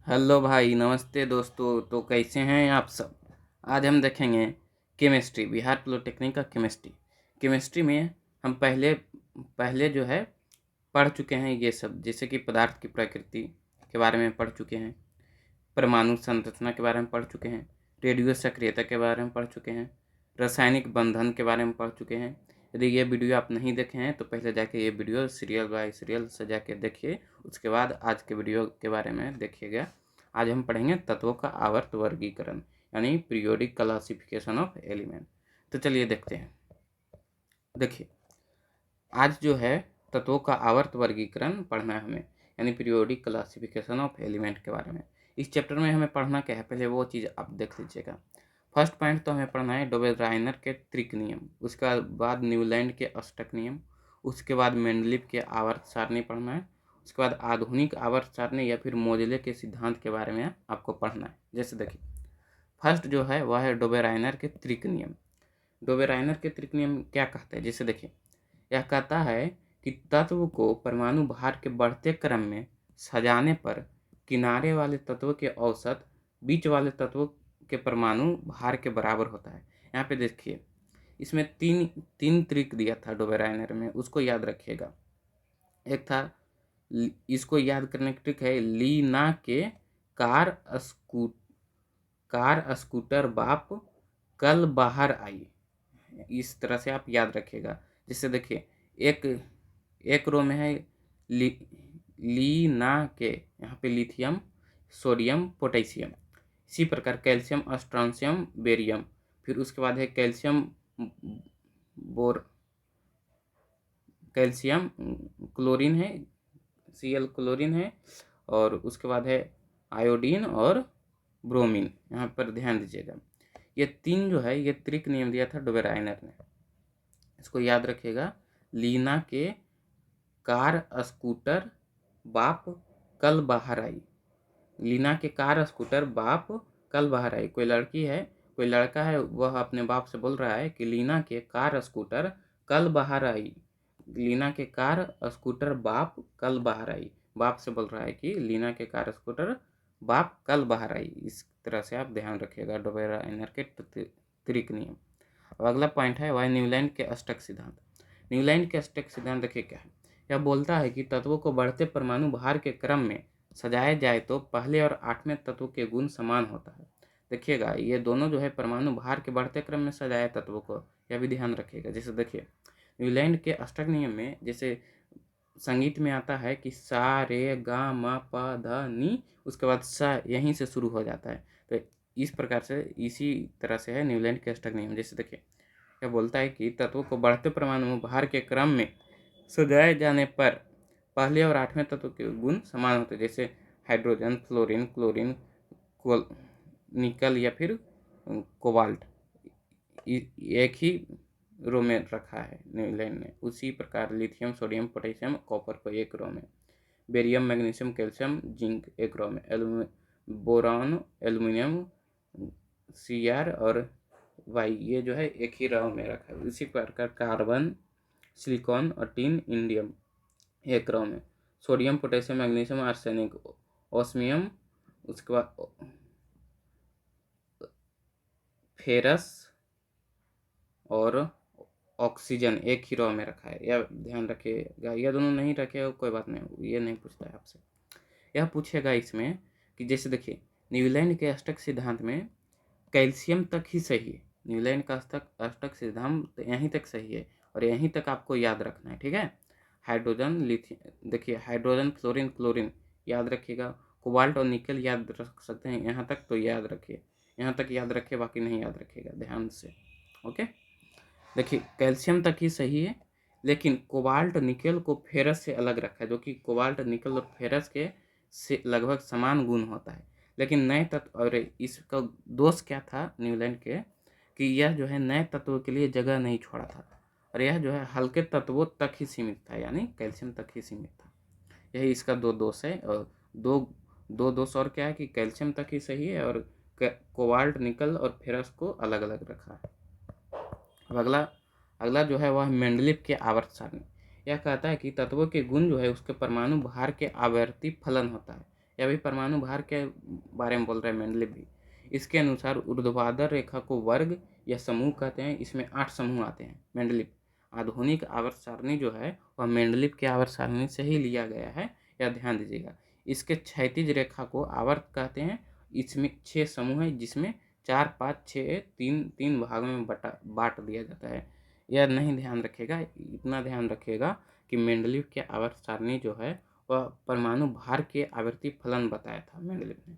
Hello भाई, नमस्ते दोस्तों। तो कैसे हैं आप सब। आज हम देखेंगे केमिस्ट्री, बिहार पॉलिटेक्निक का केमिस्ट्री। केमिस्ट्री में हम पहले पहले जो है पढ़ चुके हैं ये सब, जैसे कि पदार्थ की प्रकृति के बारे में पढ़ चुके हैं, परमाणु संरचना के बारे में पढ़ चुके हैं, रेडियो सक्रियता के बारे में पढ़ चुके हैं, रासायनिक बंधन के बारे में पढ़ चुके हैं। यदि ये वीडियो आप नहीं देखे हैं तो पहले जाके ये वीडियो सीरियल बाय सीरियल से जाके देखिए, उसके बाद आज के वीडियो के बारे में देखिएगा। आज हम पढ़ेंगे तत्वों का आवर्त वर्गीकरण, यानी पीरियोडिक क्लासिफिकेशन ऑफ एलिमेंट। तो चलिए देखते हैं। देखिए, आज जो है तत्वों का आवर्त वर्गीकरण पढ़ना है हमें, यानी पीरियोडिक क्लासिफिकेशन ऑफ एलिमेंट के बारे में। इस चैप्टर में हमें पढ़ना क्या है, पहले वो चीज़ आप देख लीजिएगा। फर्स्ट पॉइंट तो हमें पढ़ना है डोबेराइनर के त्रिक नियम, उसके बाद न्यूलैंड के अष्टक नियम, उसके बाद मेंडलीव के आवर्त सारणी पढ़ना है, उसके बाद आधुनिक आवर्त सारणी या फिर मोजले के सिद्धांत के बारे में आपको पढ़ना है। जैसे देखिए, फर्स्ट जो है वह है डोबेराइनर के त्रिक नियम। डोबेराइनर के त्रिक नियम क्या कहते हैं, जैसे देखिए, यह कहता है कि तत्व को परमाणु भार के बढ़ते क्रम में सजाने पर किनारे वाले तत्व के औसत बीच वाले तत्व के परमाणु भार के बराबर होता है। यहाँ पे देखिए, इसमें तीन तीन ट्रिक दिया था डोबेराइनर में, उसको याद रखिएगा। एक था, इसको याद करने की ट्रिक है, लीना के कार स्कूटर बाप कल बाहर आई। इस तरह से आप याद रखिएगा। जैसे देखिए, एक एक रो में है लीना के, यहाँ पे लिथियम, सोडियम, पोटेशियम। इसी प्रकार कैल्शियम, स्ट्रोंशियम, बेरियम। फिर उसके बाद है कैल्शियम क्लोरीन है, Cl क्लोरीन है, और उसके बाद है आयोडीन और ब्रोमीन। यहाँ पर ध्यान दीजिएगा, ये तीन जो है ये त्रिक नियम दिया था डोबेराइनर ने, इसको याद रखिएगा। लीना के कार स्कूटर बाप कल बाहर आई। लीना के कार स्कूटर बाप कल बाहर आई। कोई लड़की है, कोई लड़का है, वह अपने बाप से बोल रहा है कि लीना के कार स्कूटर कल बाहर आई। लीना के कार स्कूटर बाप कल बाहर आई। बाप से बोल रहा है कि लीना के कार स्कूटर बाप कल बाहर आई। इस तरह से आप ध्यान रखिएगा डोबेराइनर के त्रिक नियम। अब अगला पॉइंट है वह न्यूलैंड के अष्टक सिद्धांत। न्यूलैंड के अष्टक सिद्धांत देखिए क्या है। यह बोलता है कि तत्वों को बढ़ते परमाणु भार के क्रम में सजाया जाए तो पहले और आठवें तत्व के गुण समान होता है। देखिएगा, ये दोनों जो है परमाणु भार के बढ़ते क्रम में सजाए तत्वों को, यह भी ध्यान रखिएगा। जैसे देखिए, न्यूलैंड के अष्टक नियम में जैसे संगीत में आता है कि सा रे गा मा पा धा नी, उसके बाद सा यहीं से शुरू हो जाता है। तो इस प्रकार से इसी तरह से है न्यूलैंड के अष्टक नियम। जैसे देखिए, यह बोलता है कि तत्वों को बढ़ते परमाणु भार के क्रम में सजाए जाने पर पहले और आठवें तत्व के गुण समान होते हैं। जैसे हाइड्रोजन, फ्लोरीन, क्लोरीन, निकल या फिर कोबाल्ट एक ही रो में रखा है न्यूलैंड ने। उसी प्रकार लिथियम, सोडियम, पोटेशियम, कॉपर को एक रो में, बेरियम, मैग्नीशियम, कैल्शियम, जिंक एक रो में, बोरॉन, एल्युमिनियम, Cr और वाई ये जो है एक ही रो में रखा है। उसी प्रकार कार्बन, सिलिकॉन और टिन, इंडियम एक रो में, sodium, potassium, magnesium, arsenic, osmium, उसके बाद फेरस और ऑक्सीजन एक ही रो में रखा है। यह ध्यान रखिएगा। यह दोनों नहीं रखे कोई बात नहीं, ये नहीं पूछता है आपसे। यह पूछेगा इसमें कि जैसे देखिए, न्यूलैंड के अष्टक सिद्धांत में कैल्शियम तक ही सही है। न्यूलैंड का अष्टक सिद्धांत यहीं तक सही है और यहीं तक आपको याद रखना है, ठीक है। हाइड्रोजन, लिथियम, देखिए हाइड्रोजन, फ्लोरीन, क्लोरीन याद रखिएगा। कोबाल्ट और निकल याद रख सकते हैं, यहाँ तक तो याद रखिए, यहाँ तक याद रखिए, बाकी नहीं याद रखिएगा ध्यान से। ओके, देखिए कैल्शियम तक ही सही है, लेकिन कोबाल्ट निकल को फेरस से अलग रखा है, जो कि कोबाल्ट, निकल और फेरस के से लगभग समान गुण होता है। लेकिन नए तत्व, और इसका दोष क्या था न्यूलैंड के, कि यह जो है नए तत्वों के लिए जगह नहीं छोड़ा था, और यह जो है हल्के तत्वों तक ही सीमित था, यानी कैल्शियम तक ही सीमित था। यही इसका दो दोष है। और दो दो दोष और क्या है कि कैल्शियम तक ही सही है और कोबाल्ट, निकल और फेरस को अलग अलग रखा है। अब अगला अगला जो है वह मेंडलीव के आवर्त सारणी। यह कहता है कि तत्वों के गुण जो है उसके परमाणु भार के आवर्ती फलन होता है। यह भी परमाणु भार के बारे में बोल रहा है मेंडलीव भी। इसके अनुसार ऊर्ध्वाधर रेखा को वर्ग या समूह कहते हैं। इसमें 8 समूह आते हैं। मेंडलीव आधुनिक आवर्त सारणी जो है वह मेंडलीव के आवर्त सारणी से ही लिया गया है, यह ध्यान दीजिएगा। इसके क्षैतिज रेखा को आवर्त कहते हैं। इसमें 6 समूह है, जिसमें 4, 5, 6, 3 भागों में बांट दिया जाता है। यह नहीं ध्यान रखेगा, इतना ध्यान रखिएगा कि मेंडलीव के आवर्त सारणी जो है वह परमाणु भार के आवर्ती फलन बताया था मेंडलीव ने।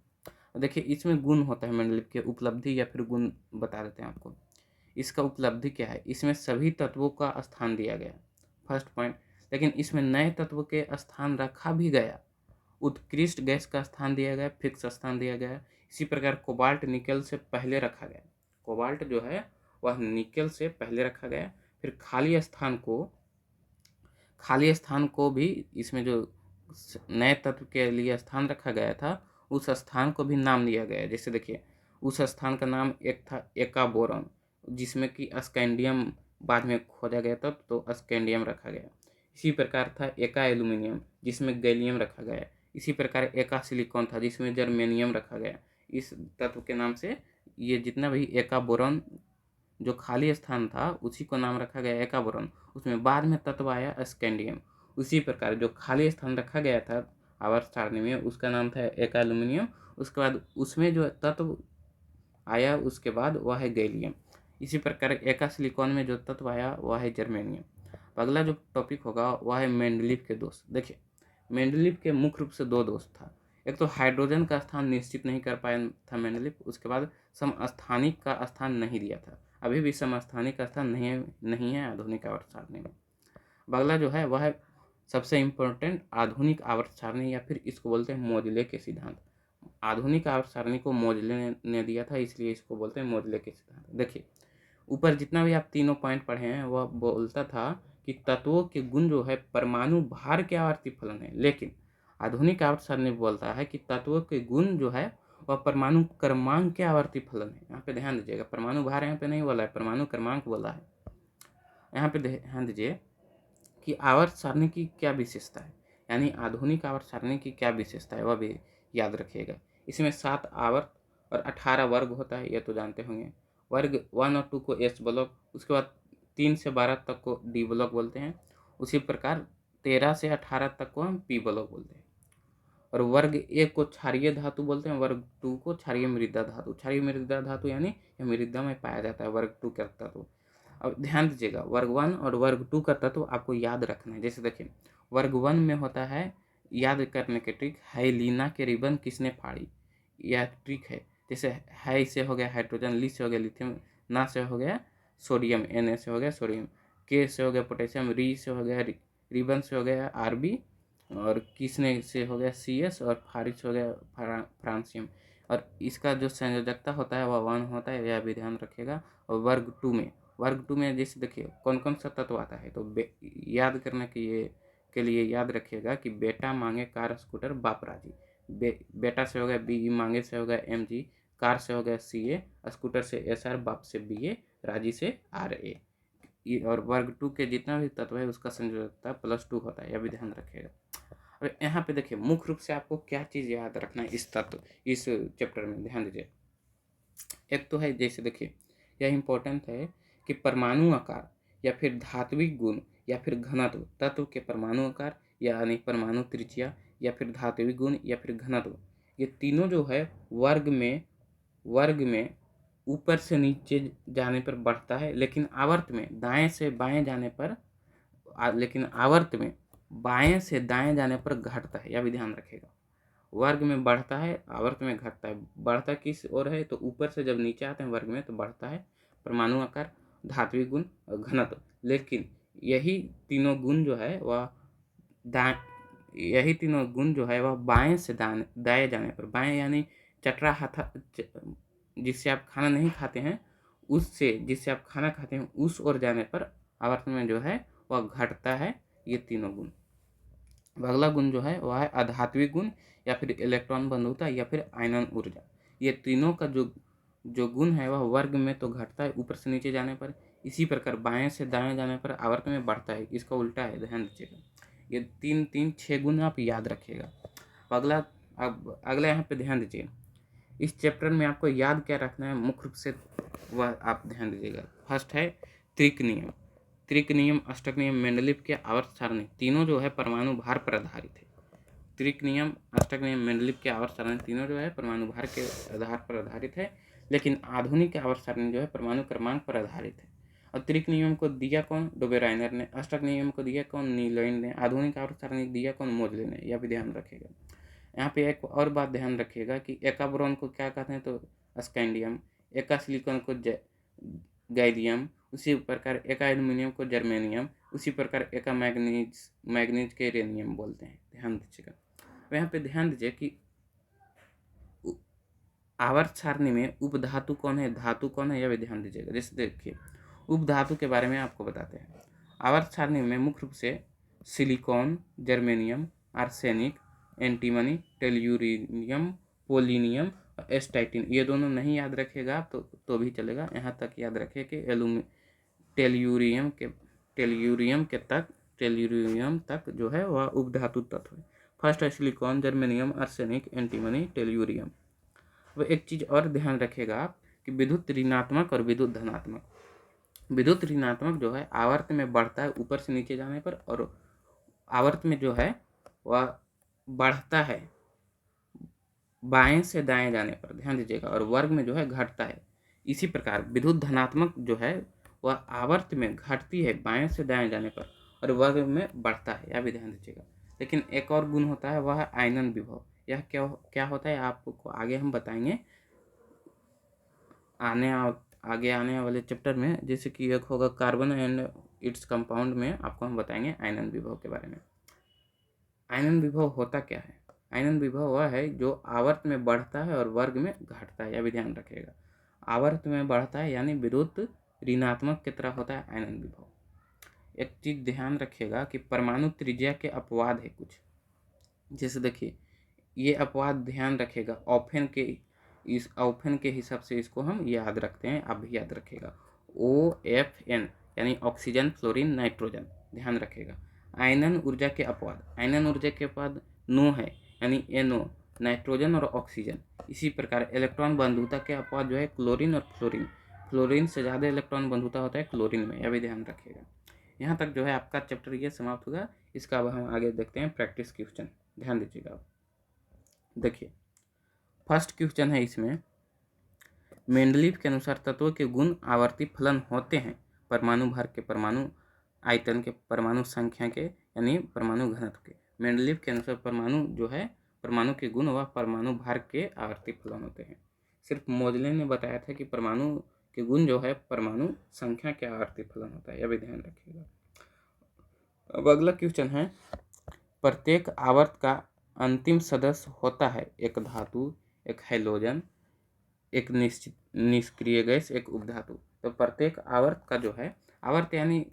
देखिए इसमें गुण होता है मेंडलीव के, उपलब्धि या फिर गुण बता देते हैं आपको। इसका उपलब्धि क्या है, इसमें सभी तत्वों का स्थान दिया गया, फर्स्ट पॉइंट। लेकिन इसमें नए तत्व के स्थान रखा भी गया। उत्कृष्ट गैस का स्थान दिया गया, फिक्स स्थान दिया गया। इसी प्रकार कोबाल्ट निकेल से पहले रखा गया। कोबाल्ट जो है वह निकेल से पहले रखा गया। फिर खाली स्थान को भी इसमें जो नए तत्व के लिए स्थान रखा गया था, उस स्थान को भी नाम दिया गया। जैसे देखिए उस स्थान का नाम एक था एका बोरॉन, जिसमें कि स्कैंडियम बाद में खोजा गया था तो स्कैंडियम रखा गया। इसी प्रकार था एका एल्यूमिनियम, जिसमें गैलियम रखा गया। इसी प्रकार एका सिलिकॉन था, जिसमें जर्मेनियम रखा गया। इस तत्व के नाम से ये जितना भी एका बोरॉन जो खाली स्थान था उसी को नाम रखा गया एका बोरॉन। उसमें बाद में तत्व आया स्कैंडियम। उसी प्रकार जो खाली स्थान रखा गया था आवर्त सारणी में उसका नाम था एका एल्यूमिनियम। उसके बाद उसमें जो तत्व आया उसके बाद वह है गैलियम। इसी प्रकार एका सिलिकॉन में जो तत्व आया वह है जर्मेनियम। अगला जो टॉपिक होगा वह है मेंडलीव के दोष। देखिए मेंडलीव के मुख्य रूप से 2 दोष था। एक तो हाइड्रोजन का स्थान निश्चित नहीं कर पाया था मेंडलीव। उसके बाद समस्थानिक का स्थान नहीं दिया था। अभी भी समस्थानिक का स्थान नहीं है आधुनिक आवर्त सारणी में। अगला जो है वह है सबसे इम्पोर्टेंट आधुनिक आवर्त सारणी, या फिर इसको बोलते हैं मोजले के सिद्धांत। आधुनिक आवर्त सारणी को मोजले ने दिया था, इसलिए इसको बोलते हैं मोजले के सिद्धांत। देखिए ऊपर जितना भी आप तीनों पॉइंट पढ़े हैं वह बोलता था कि तत्वों के गुण जो है परमाणु भार के आवर्ती फलन है। लेकिन आधुनिक आवर्त सारणी बोलता है कि तत्वों के गुण जो है वह परमाणु क्रमांक के आवर्ती फलन है। यहाँ पे ध्यान दीजिएगा, परमाणु भार यहाँ पे नहीं बोला है, परमाणु क्रमांक बोला है। यहाँ पे ध्यान दीजिए कि आवर्त सारणी की क्या विशेषता है, यानी आधुनिक आवर्त सारणी की क्या विशेषता है वह भी याद रखिएगा। इसमें 7 आवर्त और 18 वर्ग होता है, यह तो जानते होंगे। वर्ग 1 और 2 को एस ब्लॉक, उसके बाद 3 से 12 तक को डी ब्लॉक बोलते हैं। उसी प्रकार 13 से 18 तक को हम पी ब्लॉक बोलते हैं। और वर्ग 1 को क्षारीय धातु बोलते हैं, वर्ग 2 को क्षारीय मृदा धातु। क्षारीय मृदा धातु यानी यह मृदा में पाया जाता है, वर्ग 2 का तत्व। अब ध्यान दीजिएगा वर्ग 1 और वर्ग 2 का तत्व आपको याद रखना है। जैसे देखिए वर्ग 1 में होता है, याद करने के ट्रिक, हाइलीना के रिबन किसने फाड़ी, यह ट्रिक है। जैसे हाई से हो गया हाइड्रोजन, ली से हो गया लिथियम, ना से हो गया सोडियम, एन से हो गया सोडियम, के से हो गया पोटेशियम, री से हो गया रिबन से हो गया आरबी, और किसने से हो गया सी एस, और फारी से हो गया फ्रांसियम। और इसका जो संयोजकता होता है वह 1 होता है, यह भी ध्यान रखिएगा। और वर्ग टू में जैसे देखिए कौन कौन सा तत्व आता है, तो याद करने के लिए याद रखिएगा कि बेटा मांगे कार स्कूटर बाप राजी। बेटा से हो गया बी, मांगे से हो गया एम जी, कार से हो गया सी ए, स्कूटर से एस आर, बाप से बी ए, राजी से आर ए। और वर्ग 2 के जितना भी तत्व है उसका संयोजकता +2 होता है, यह भी ध्यान रखिएगा। और यहाँ पे देखिए मुख्य रूप से आपको क्या चीज़ याद रखना है इस चैप्टर में, ध्यान दीजिए। एक तो है जैसे देखिए यह इम्पोर्टेंट है कि परमाणु आकार या फिर धात्विक गुण या फिर घनत्व, तत्व के परमाणु आकार यानी परमाणु त्रिज्या या फिर धात्विक गुण या फिर घनत्व, ये तीनों जो है वर्ग में ऊपर से नीचे जाने पर बढ़ता है, लेकिन आवर्त में दाएं से बाएं जाने पर आवर्त में बाएं से दाएं जाने पर घटता है, यह भी ध्यान रखेगा। वर्ग में बढ़ता है, आवर्त में घटता है। बढ़ता किस ओर है, तो ऊपर से जब नीचे आते हैं वर्ग में तो बढ़ता है परमाणु आकार, धात्विक गुण और घनत्व। लेकिन यही तीनों गुण जो है वह बाएं से दाएं जाने पर, बाएं यानी चटरा हाथा जिससे आप खाना नहीं खाते हैं, जिससे आप खाना खाते हैं उस ओर जाने पर आवर्त में जो है वह घटता है, ये तीनों गुण। अगला गुण जो है वह है अधात्विक गुण या फिर इलेक्ट्रॉन बंधुता या फिर आयनन ऊर्जा। ये तीनों का जो गुण है वह वर्ग में तो घटता है ऊपर से नीचे जाने पर, इसी प्रकार बाएं से दाएं जाने पर आवर्त में बढ़ता है, इसका उल्टा है, ध्यान दीजिएगा। ये 3 6 गुण आप याद रखिएगा। अगला अब अगला यहाँ पे ध्यान दीजिए, इस चैप्टर में आपको याद क्या रखना है मुख्य रूप से वह आप ध्यान दीजिएगा। फर्स्ट है त्रिक नियम। त्रिक नियम, अष्टक नियम, मेंडलीव के आवर्त सारणी, तीनों जो है परमाणु भार पर आधारित है। त्रिक नियम, अष्टक नियम, मेंडलीव के आवर्त सारणी तीनों जो है परमाणु भार के आधार पर आधारित है, लेकिन आधुनिक आवर्त सारणी जो है परमाणु क्रमांक पर आधारित है। और त्रिक नियम को दिया कौन? डोबेराइनर ने। अष्टक नियम को दिया कौन? नीलैंड ने। आधुनिक आवर्त सारणी दिया कौन? मोजले ने। यह भी ध्यान रखिएगा। यहाँ पे एक और बात ध्यान रखिएगा कि एका बोरॉन को क्या कहते हैं? तो स्कैंडियम। एका सिलिकॉन को गैलियम। उसी प्रकार एका एल्यूमिनियम को जर्मेनियम। उसी प्रकार एका मैग्नीज के यूरेनियम बोलते हैं। ध्यान दीजिएगा। यहाँ पे ध्यान दीजिए कि आवर्त सारणी में उपधातु कौन है, धातु कौन है, यह भी ध्यान दीजिएगा। जैसे देखिए, उपधातु के बारे में आपको बताते हैं। आवर्त सारणी में मुख्य रूप से silicon, germanium, arsenic, antimony, tellurium, polonium, astatine, ये दोनों नहीं याद रखेगा तो भी चलेगा। यहाँ तक याद रखें कि टेल्यूरियम तक जो है वह उपधातु तत्व है। फर्स्ट है silicon, germanium, arsenic, antimony, tellurium. अब एक चीज़ और ध्यान रखेगा आप कि विद्युत ऋणात्मक और विद्युत धनात्मक। विद्युत ऋणात्मक जो है आवर्त में बढ़ता है ऊपर से नीचे जाने पर, और आवर्त में जो है वह बढ़ता है बाएं से दाएं जाने पर। ध्यान दीजिएगा। और वर्ग में जो है घटता है। इसी प्रकार विद्युत धनात्मक जो है वह आवर्त में घटती है बाएं से दाएं जाने पर, और वर्ग में बढ़ता है। यह भी ध्यान दीजिएगा। लेकिन एक और गुण होता है, वह है आयनन विभव। यह क्या होता है आपको आगे हम बताएंगे आगे आने वाले चैप्टर में। जैसे कि एक होगा कार्बन एंड इट्स कंपाउंड में, आपको हम बताएंगे आयनन विभव के बारे में। आयनन विभव होता क्या है? आयनन विभव वह है जो आवर्त में बढ़ता है और वर्ग में घटता है। यह भी ध्यान रखिएगा। आवर्त में बढ़ता है यानी विद्युत ऋणात्मक की तरह होता है आयनन विभव। एक चीज ध्यान रखिएगा कि परमाणु त्रिज्या के अपवाद है कुछ। जैसे देखिए, ये अपवाद ध्यान रखेगा। ऑफेन के हिसाब से इसको हम याद रखते हैं, आप भी याद रखेगा। OFN यानी ऑक्सीजन, फ्लोरीन, नाइट्रोजन। ध्यान रखेगा। आयनन ऊर्जा के अपवाद, आयनन ऊर्जा के अपवाद नो है यानी NO, नाइट्रोजन और ऑक्सीजन। इसी प्रकार इलेक्ट्रॉन बंधुता के अपवाद जो है क्लोरीन और फ्लोरीन। फ्लोरीन से ज़्यादा इलेक्ट्रॉन बंधुता होता है क्लोरीन में। यह भी ध्यान रखिएगा। यहाँ तक जो है आपका चैप्टर ये समाप्त होगा। इसका अब हम आगे देखते हैं प्रैक्टिस क्वेश्चन। ध्यान दीजिएगा आप। देखिए, फर्स्ट क्वेश्चन है इसमें, मेंडलीव के अनुसार तत्व के गुण आवर्ती फलन होते हैं परमाणु भार के, परमाणु आयतन के, परमाणु संख्या के, यानी परमाणु घनत्व के। मेंडलीव के अनुसार परमाणु जो है, परमाणु के गुण वह परमाणु भार के आवर्ती फलन होते हैं। सिर्फ मोजले ने बताया था कि परमाणु के गुण जो है परमाणु संख्या के आवर्ती फलन होता है। यह भी ध्यान रखिएगा। अब अगला क्वेश्चन है, प्रत्येक आवर्त का अंतिम सदस्य होता है एक धातु, एक हैलोजन, एक निश्चित निष्क्रिय गैस, एक उपधातु। तो प्रत्येक आवर्त का जो है, आवर्त यानी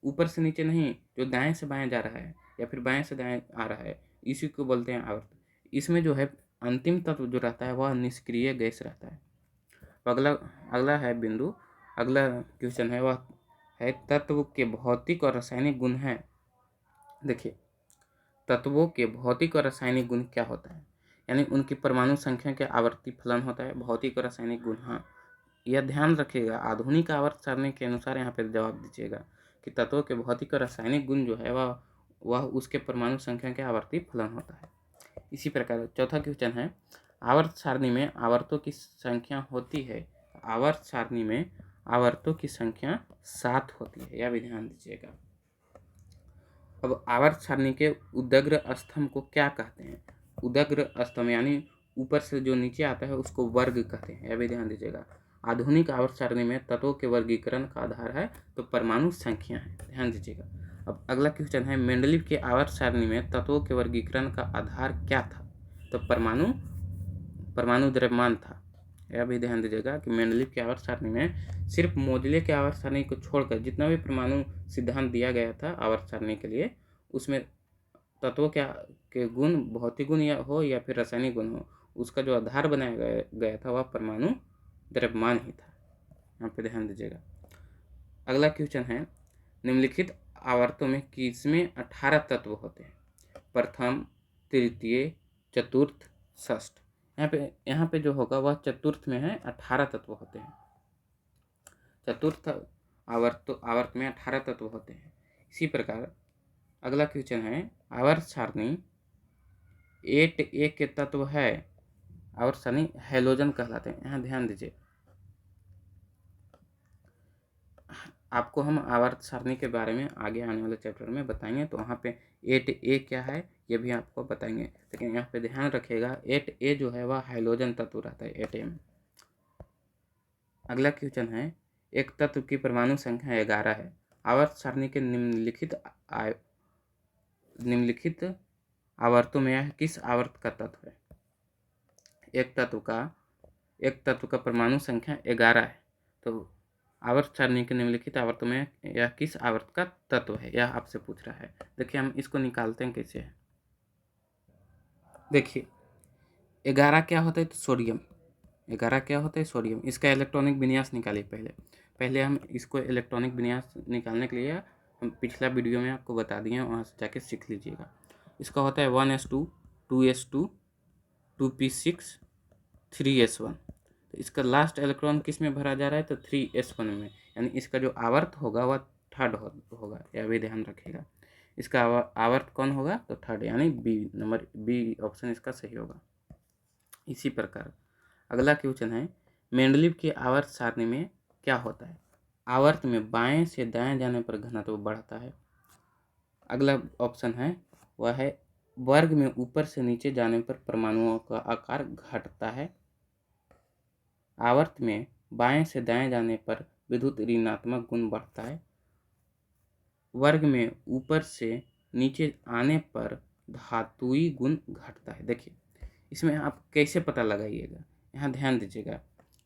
ऊपर से नीचे नहीं, जो दाएं से बाएं जा रहा है या फिर बाएं से दाएं आ रहा है, इसी को बोलते हैं आवर्त। इसमें जो है अंतिम तत्व जो रहता है वह निष्क्रिय गैस रहता है। तो अगला है बिंदु, अगला क्वेश्चन है, वह है तत्व के भौतिक और रासायनिक गुण हैं। देखिए, तत्वों के भौतिक और रासायनिक गुण क्या होता है, यानी उनकी परमाणु संख्या के आवर्ती फलन होता है। भौतिक और रासायनिक गुण, हाँ, यह ध्यान रखिएगा। आधुनिक आवर्त सारणी के अनुसार यहाँ पर जवाब दीजिएगा कि तत्वों के भौतिक और रासायनिक गुण जो है वह उसके परमाणु संख्या के आवर्ती फलन होता है। इसी प्रकार चौथा क्वेश्चन है, आवर्त सारणी में आवर्तों की संख्या होती है। आवर्त सारणी में आवर्तों की संख्या 7 होती है। यह भी ध्यान दीजिएगा। अब आवर्त सारणी के उदग्र स्तंभ को क्या कहते हैं? उदग्र स्तंभ यानी ऊपर से जो नीचे आता है उसको वर्ग कहते हैं। यह भी ध्यान दीजिएगा। आधुनिक आवर्त सारणी में तत्वों के वर्गीकरण का आधार है तो परमाणु संख्या है। ध्यान दीजिएगा। अब अगला क्वेश्चन है, मेंडलीव के आवर्त सारणी में तत्वों के वर्गीकरण का आधार क्या था? तो परमाणु द्रव्यमान था। यह भी ध्यान दीजिएगा कि मेंडलीव के आवर्त सारणी में सिर्फ मोजले के आवर्त सारणी को छोड़कर जितना भी परमाणु सिद्धांत दिया गया था आवर्त सारणी के लिए, उसमें तत्वों के गुण, भौतिक गुण या फिर रासायनिक गुण हो, उसका जो आधार बनाया गया था वह परमाणु द्रव्यमान ही था। यहाँ पे ध्यान दीजिएगा। अगला क्वेश्चन है, निम्नलिखित आवर्तों में किसमें 18 तत्व होते हैं? प्रथम, तृतीय, चतुर्थ, षष्ठ। यहाँ पे जो होगा वह चतुर्थ में है 18 तत्व होते हैं। चतुर्थ आवर्त में 18 तत्व होते हैं। इसी प्रकार अगला क्वेश्चन है, आवर्त सारणी 8A के तत्व है, आवर्त सारणी हैलोजन कहलाते हैं। यहाँ ध्यान दीजिए, आपको हम आवर्त सारणी के बारे में आगे आने वाले चैप्टर में बताएंगे, तो वहाँ पे 8A क्या है ये भी आपको बताएंगे। लेकिन यहाँ पे ध्यान रखिएगा 8A जो है वह हाइड्रोजन तत्व रहता है 8A में। अगला क्वेश्चन है, एक तत्व की परमाणु संख्या 11 है, आवर्त सारणी के निम्नलिखित आवर्तों में यह किस आवर्त का तत्व है? एक तत्व का परमाणु संख्या 11 है, तो आवर्त सारणी के निम्नलिखित आवर्तों में यह किस आवर्त का तत्व है, यह आपसे पूछ रहा है। देखिए हम इसको निकालते हैं कैसे है। देखिए 11 क्या होता है, तो सोडियम। 11 क्या होता है, सोडियम। इसका इलेक्ट्रॉनिक विन्यास निकालिए। पहले हम इसको इलेक्ट्रॉनिक विन्यास निकालने के लिए हम पिछला वीडियो में आपको बता दिए हैं, वहाँ से जाके सीख लीजिएगा। इसका होता है 1s2, 2s2, 2p6, 3s1। तो इसका लास्ट इलेक्ट्रॉन किस में भरा जा रहा है, तो 3s1 में, यानी इसका जो आवर्त होगा वह थर्ड होगा, यह भी ध्यान रखिएगा। इसका आवर्त कौन होगा, तो थर्ड, यानी बी ऑप्शन इसका सही होगा। इसी प्रकार अगला क्वेश्चन है, मेंडलीव की आवर्त सारणी में क्या होता है? आवर्त में बाएं से दाएं जाने पर घनत्व बढ़ता है। अगला ऑप्शन है वह है वर्ग में ऊपर से नीचे जाने पर परमाणुओं का आकार घटता है। आवर्त में बाएं से दाएं जाने पर विद्युत ऋणात्मक गुण बढ़ता है। वर्ग में ऊपर से नीचे आने पर धातुई गुण घटता है। देखिए इसमें आप कैसे पता लगाइएगा, यहाँ ध्यान दीजिएगा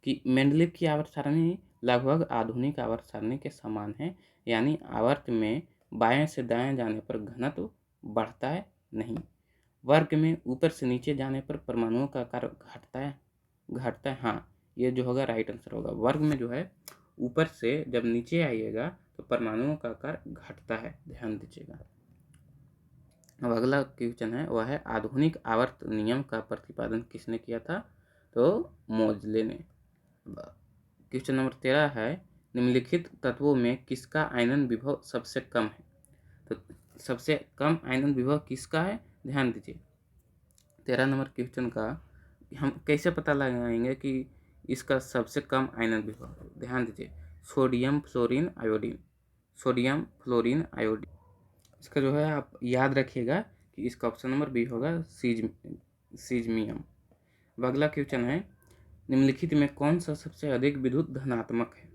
कि मेंडलीव की आवर्त सारणी लगभग आधुनिक आवर्त सारणी के समान है, यानी आवर्त में बाएं से दाएं जाने पर घनत्व बढ़ता है नहीं। वर्ग में ऊपर से नीचे जाने पर परमाणुओं का आकार घटता है हाँ, ये जो होगा राइट आंसर होगा। वर्ग में जो है ऊपर से जब नीचे आइएगा तो परमाणुओं का आकार घटता है, ध्यान दीजिएगा। अब अगला क्वेश्चन है वह है, आधुनिक आवर्त नियम का प्रतिपादन किसने किया था, तो मोजले ने। क्वेश्चन नंबर 13 है, निम्नलिखित तत्वों में किसका आयनन विभव सबसे कम है? तो सबसे कम आयनन विभव किसका है, ध्यान दीजिए। 13 नंबर क्वेश्चन का हम कैसे पता लगाएंगे कि इसका सबसे कम आयनन विभव? ध्यान दीजिए, sodium fluorine iodine, sodium fluorine iodine. इसका जो है आप याद रखिएगा कि इसका ऑप्शन नंबर बी होगा सीजमियम। अगला क्वेश्चन है, निम्नलिखित में कौन सा सबसे अधिक विद्युत धनात्मक है?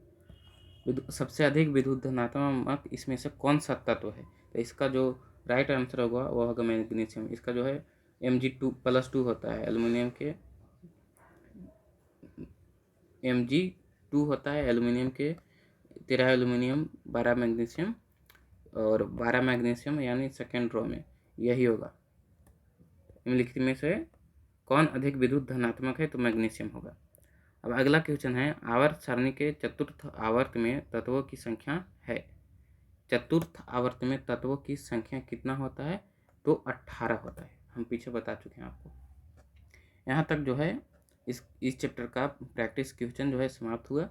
सबसे अधिक विद्युत धनात्मक इसमें से कौन सा तत्व है? तो इसका जो राइट आंसर होगा वह होगा मैग्नीशियम। इसका जो है Mg2+2 होता है एल्युमिनियम के, Mg2 होता है एल्युमिनियम के, 13 एल्युमिनियम 12 मैग्नीशियम, और 12 मैग्नीशियम यानी सेकेंड रो में यही होगा। निम्नलिखित में से कौन अधिक विद्युत धनात्मक है, तो मैग्नीशियम होगा। अब अगला क्वेश्चन है, आवर्त सारणी के चतुर्थ आवर्त में तत्वों की संख्या है। चतुर्थ आवर्त में तत्वों की संख्या कितना होता है, तो 18 होता है। हम पीछे बता चुके हैं आपको। यहाँ तक जो है इस चैप्टर का प्रैक्टिस क्वेश्चन जो है समाप्त हुआ।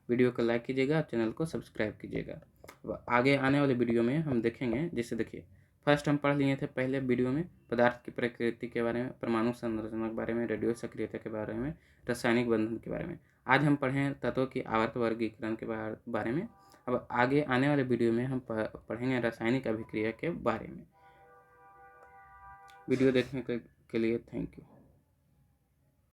वीडियो को लाइक कीजिएगा, चैनल को सब्सक्राइब कीजिएगा। आगे आने वाले वीडियो में हम देखेंगे, जैसे देखिए फर्स्ट हम पढ़ लिए थे पहले वीडियो में पदार्थ की प्रकृति के बारे में, परमाणु संरचना के बारे में, रेडियो सक्रियता के बारे में, रासायनिक बंधन के बारे में। आज हम पढ़ें तत्वों की आवर्त वर्गीकरण के बारे में। अब आगे आने वाले वीडियो में हम पढ़ेंगे रासायनिक अभिक्रिया के बारे में। वीडियो देखने के लिए थैंक यू।